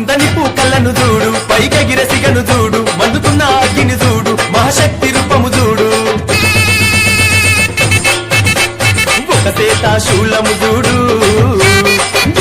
మందని పూకళ్ళను చూడు పైకెగిర సిగను చూడు మందుకున్న అగ్గిని చూడు మహాశక్తి రూపము చూడు ఒక శూలము చూడు